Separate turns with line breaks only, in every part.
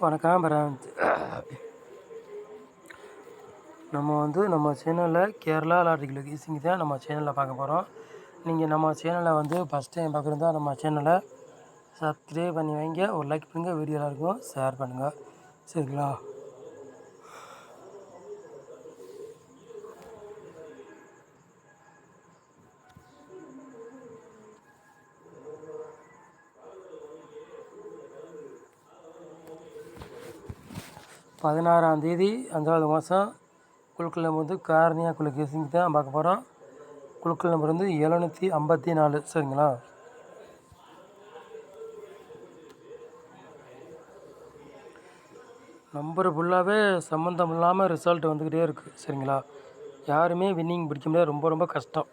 வணக்கம் பிரான்ஸ். நம்ம சேனலில் கேரளா லாட்ரி லொகேஷன் தான் நம்ம சேனலில் பார்க்க போகிறோம். நீங்கள் நம்ம சேனலை ஃபஸ்ட் டைம் பார்க்குறதா நம்ம சேனலை சப்ஸ்கிரைப் பண்ணி வைங்க, ஒரு லைக் பண்ணுங்கள், வீடியோலாம் இருக்கும் ஷேர் பண்ணுங்கள், சரிங்களா? தேதி 5வது மாதம் குழுக்கள் நம்பர் காரணியா லொகேஷன் தான் பார்க்க போகிறோம். குழுக்கள் நம்பர் 754, சரிங்களா? நம்பர் ஃபுல்லாகவே சம்மந்தம் இல்லாமல் ரிசல்ட் வந்துக்கிட்டே இருக்குது, சரிங்களா? யாருமே வின்னிங் பிடிக்க முடியாது, ரொம்ப ரொம்ப கஷ்டம்.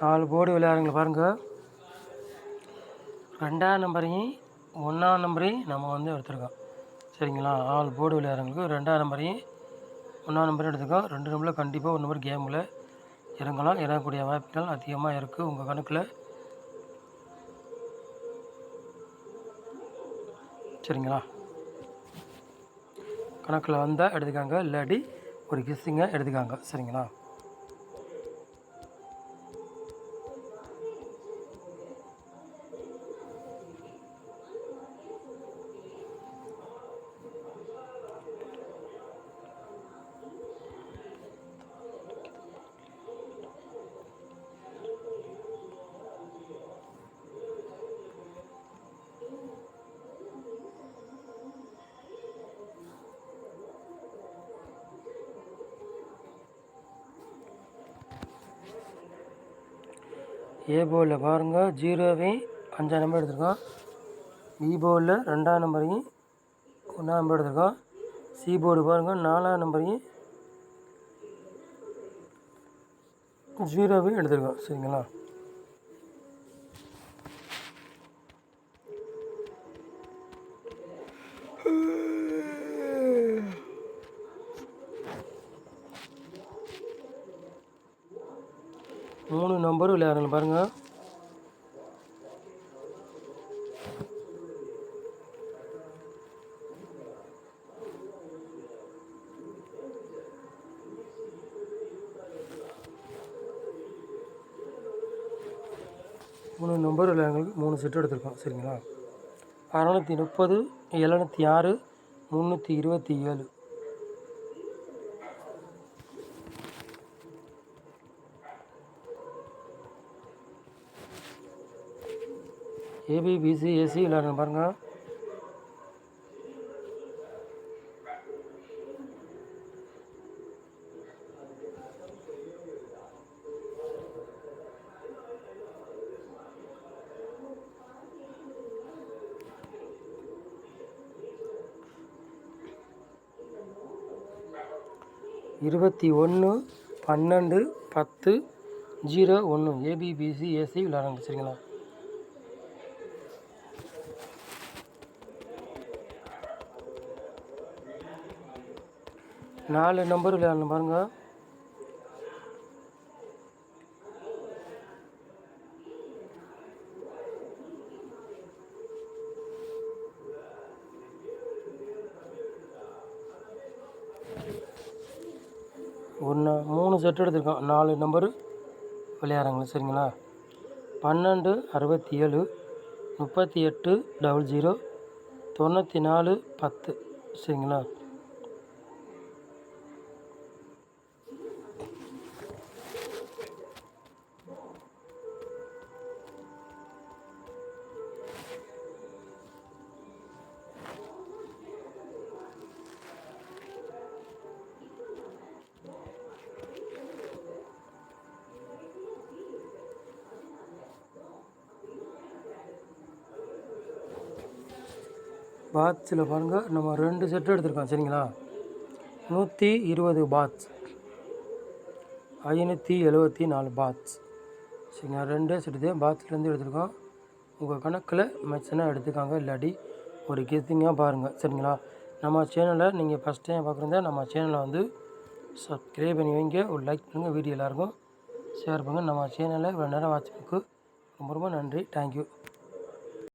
நாலு போர்டு விளையாடுங்கள பாருங்கள். 2ஆம் நம்பரையும் 1ஆம் நம்பரையும் நம்ம எடுத்துருக்கோம், சரிங்களா? 4 போர்டு விளையாடுறவங்களுக்கு 2ஆம் நம்பரையும் 1ஆம் நம்பரையும் எடுத்துருக்கோம். 2 நம்பரில் கண்டிப்பாக ஒரு நம்பர் கேமில் இறங்கலாம், இறங்கக்கூடிய வாய்ப்புகள் அதிகமாக இருக்குது உங்கள் கணக்கில், சரிங்களா? கணக்கில் வந்தால் எடுத்துக்காங்க, இல்லாட்டி ஒரு கிஸ்ஸிங்க எடுத்துக்காங்க, சரிங்களா? ஏ போர்டில் பாருங்கள், 0வையும் 5ஆம் நம்பர் எடுத்துருக்கோம். பி போர்டில் 2ஆம் நம்பரையும் 1ஆம் நம்பர் எடுத்துருக்கோம். சி போர்டு பாருங்கள், 4ஆம் நம்பரையும் 0வையும் எடுத்துருக்கோம், சரிங்களா? மூணு நம்பர் விளையாடுங்க பாருங்கள். மூணு நம்பர் விளையாடுங்களுக்கு 3 செட்டு எடுத்துருக்கோம், சரிங்களா? 630, 706, 327. ஏபி, பிசி, ஏசி விளையாடுங்க பாருங்கள். இருபத்தி 1, 12, 10, 01 ஏபி, பிசி, ஏசி விளையாடுங்க, சரிங்களா? நாலு நம்பர் விளையாடணும் பாருங்கள். மூணு செட்டு எடுத்துருக்கோம், 4 நம்பரு விளையாடுறாங்க, சரிங்களா? 12, 67, 38, 00, 94, 10, சரிங்களா? பாட்ஸில் பாருங்கள், நம்ம 2 செட்டு எடுத்துருக்கோம், சரிங்களா? 120 பாட்ஸ். 574 பாத்ஸ். சரிங்களா, 2 செட்டு பாத்ஸ்லேருந்து எடுத்துருக்கோம். உங்கள் கணக்கில் மேட்ச்னா எடுத்துக்காங்க, இல்லாட்டி ஒரு கெஸ்ஸிங்காக பாருங்கள். சரிங்களா, நம்ம சேனலை நீங்கள் ஃபஸ்ட் டைம் பார்க்குறதா நம்ம சேனலை வந்து சப்ஸ்கிரைப் பண்ணி வைங்க, ஒரு லைக் பண்ணுங்கள், வீடியோ எல்லாருக்கும் ஷேர் பண்ணுங்கள். நம்ம சேனலை இவ்வளோ நேரம் வாட்ச் பண்ணதுக்கு ரொம்ப ரொம்ப நன்றி. தேங்க்யூ.